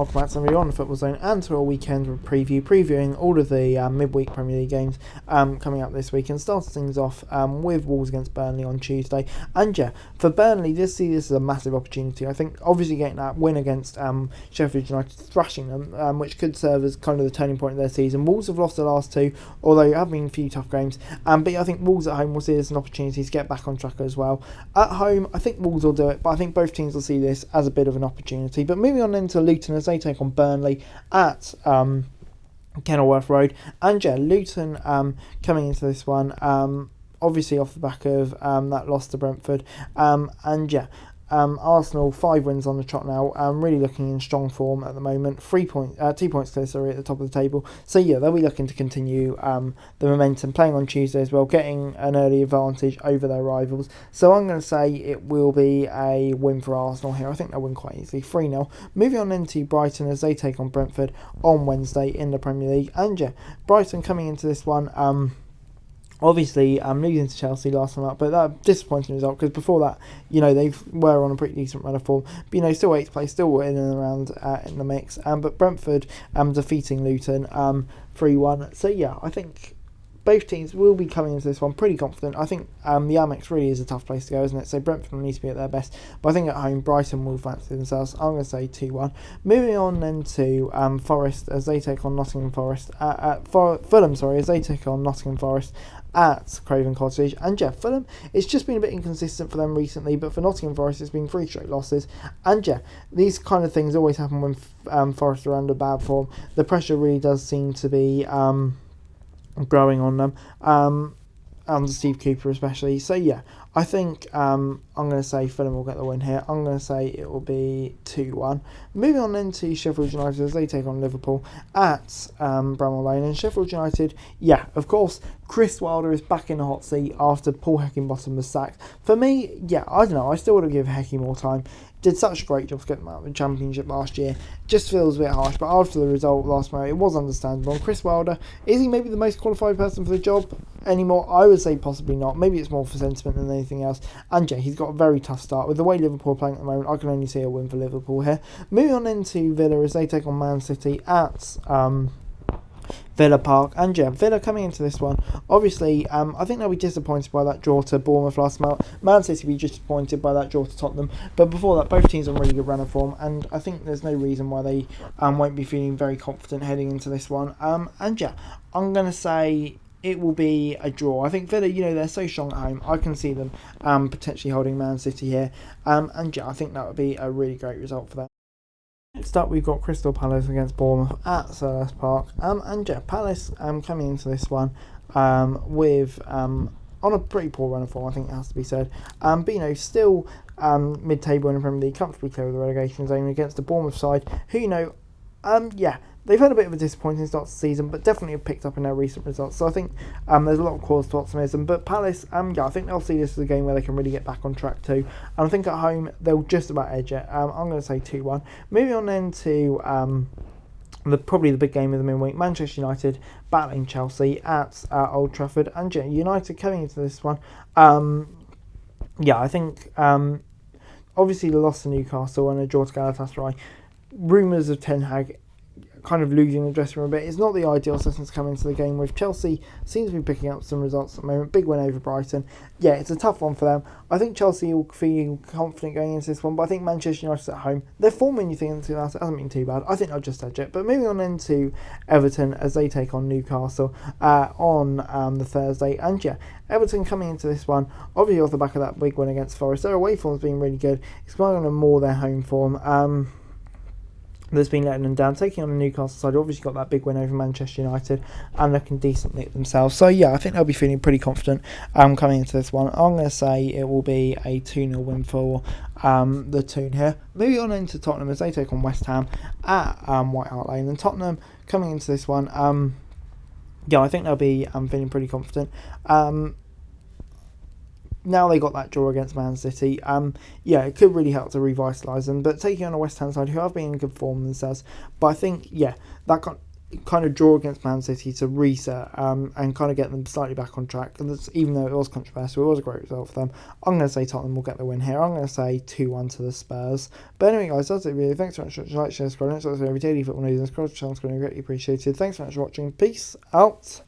welcome back to somebody on the Football Zone and to a weekend previewing all of the midweek Premier League games coming up this week, and starting things off with Wolves against Burnley on Tuesday. And yeah, for Burnley, this is a massive opportunity. I think obviously getting that win against Sheffield United, thrashing them, which could serve as kind of the turning point of their season. Wolves have lost the last two, although there have been a few tough games, but yeah, I think Wolves at home will see this as an opportunity to get back on track as well. At home, I think Wolves will do it, but I think both teams will see this as a bit of an opportunity. But moving on into Luton as they take on Burnley at Kenilworth Road. And yeah, Luton coming into this one, obviously off the back of that loss to Brentford. Arsenal 5 wins on the trot now, really looking in strong form at the moment. 2 points clear, at the top of the table. So yeah, they'll be looking to continue the momentum, playing on Tuesday as well, getting an early advantage over their rivals. So I'm going to say it will be a win for Arsenal here. I think they'll win quite easily, 3-0. Moving on into Brighton as they take on Brentford on Wednesday in the Premier League. And yeah, Brighton coming into this one, obviously, losing to Chelsea last time out, but that disappointing result, because before that, they were on a pretty decent run of form. But, still 8th place, still in and around in the mix. But Brentford defeating Luton 3-1. So, yeah, I think both teams will be coming into this one pretty confident. I think the Amex really is a tough place to go, isn't it? So Brentford will need to be at their best. But I think at home, Brighton will fancy themselves. I'm going to say 2-1. Moving on then to Forest as they take on Nottingham Forest. Fulham, as they take on Nottingham Forest at Craven Cottage. And yeah, Fulham, it's just been a bit inconsistent for them recently, but for Nottingham Forest it's been 3 straight losses. And yeah, these kind of things always happen when Forest are under bad form. The pressure really does seem to be growing on them, under Steve Cooper especially. So yeah, I think I'm going to say Fulham will get the win here. I'm going to say it will be 2-1. Moving on into Sheffield United as they take on Liverpool at Bramall Lane. And Sheffield United, yeah, of course, Chris Wilder is back in the hot seat after Paul Heckingbottom was sacked. For me, yeah, I don't know, I still would have given Hecky more time. Did such a great job to get them out of the Championship last year. Just feels a bit harsh, but after the result last night, it was understandable. And Chris Wilder, is he maybe the most qualified person for the job anymore? I would say possibly not. Maybe it's more for sentiment than anything else. And yeah, he's got a very tough start. With the way Liverpool are playing at the moment, I can only see a win for Liverpool here. Moving on into Villa as they take on Man City at Villa Park. And yeah, Villa coming into this one, obviously, I think they'll be disappointed by that draw to Bournemouth last month. Man City will be disappointed by that draw to Tottenham. But before that, both teams are on really good run of form, and I think there's no reason why they won't be feeling very confident heading into this one. And yeah, I'm going to say it will be a draw. I think Villa, they're so strong at home. I can see them potentially holding Man City here. And yeah, I think that would be a really great result for them. Next up, we've got Crystal Palace against Bournemouth at Selhurst Park. And yeah, Palace coming into this one with on a pretty poor run of form, I think it has to be said. But still mid-table in the Premier League, comfortably clear of the relegation zone against the Bournemouth side, who they've had a bit of a disappointing start to the season, but definitely have picked up in their recent results. So I think there's a lot of cause to optimism. But Palace, I think they'll see this as a game where they can really get back on track too. And I think at home, they'll just about edge it. I'm going to say 2-1. Moving on then to probably the big game of the midweek, Manchester United battling Chelsea at Old Trafford. And yeah, United coming into this one. I think obviously the loss to Newcastle and a draw to Galatasaray. Rumours of Ten Hag kind of losing the dressing room a bit. It's not the ideal setting to come into the game with. Chelsea seems to be picking up some results at the moment. Big win over Brighton. Yeah, it's a tough one for them. I think Chelsea will feel confident going into this one, but I think Manchester United at home, their form when you think into that hasn't been too bad. I think they'll just edge it. But moving on into Everton as they take on Newcastle on the Thursday. And yeah, Everton coming into this one, obviously off the back of that big win against Forest. Their away form's been really good. It's going on more their home form. That's been letting them down. Taking on the Newcastle side, obviously got that big win over Manchester United and looking decently at themselves. So yeah, I think they'll be feeling pretty confident coming into this one. I'm going to say it will be a 2-0 win for the Toon here. Moving on into Tottenham as they take on West Ham at White Hart Lane. And Tottenham coming into this one, I think they'll be feeling pretty confident. Now they got that draw against Man City, it could really help to revitalise them. But taking on a West Ham side who have been in good form themselves, but I think, kind of draw against Man City to reset and kind of get them slightly back on track. And even though it was controversial, it was a great result for them. I'm going to say Tottenham will get the win here. I'm going to say 2-1 to the Spurs. But anyway, guys, that's it really. Thanks so much for watching. Like, share, subscribe. That's every daily football news and scroll channel is going to be greatly appreciated. Thanks so much for watching. Peace out.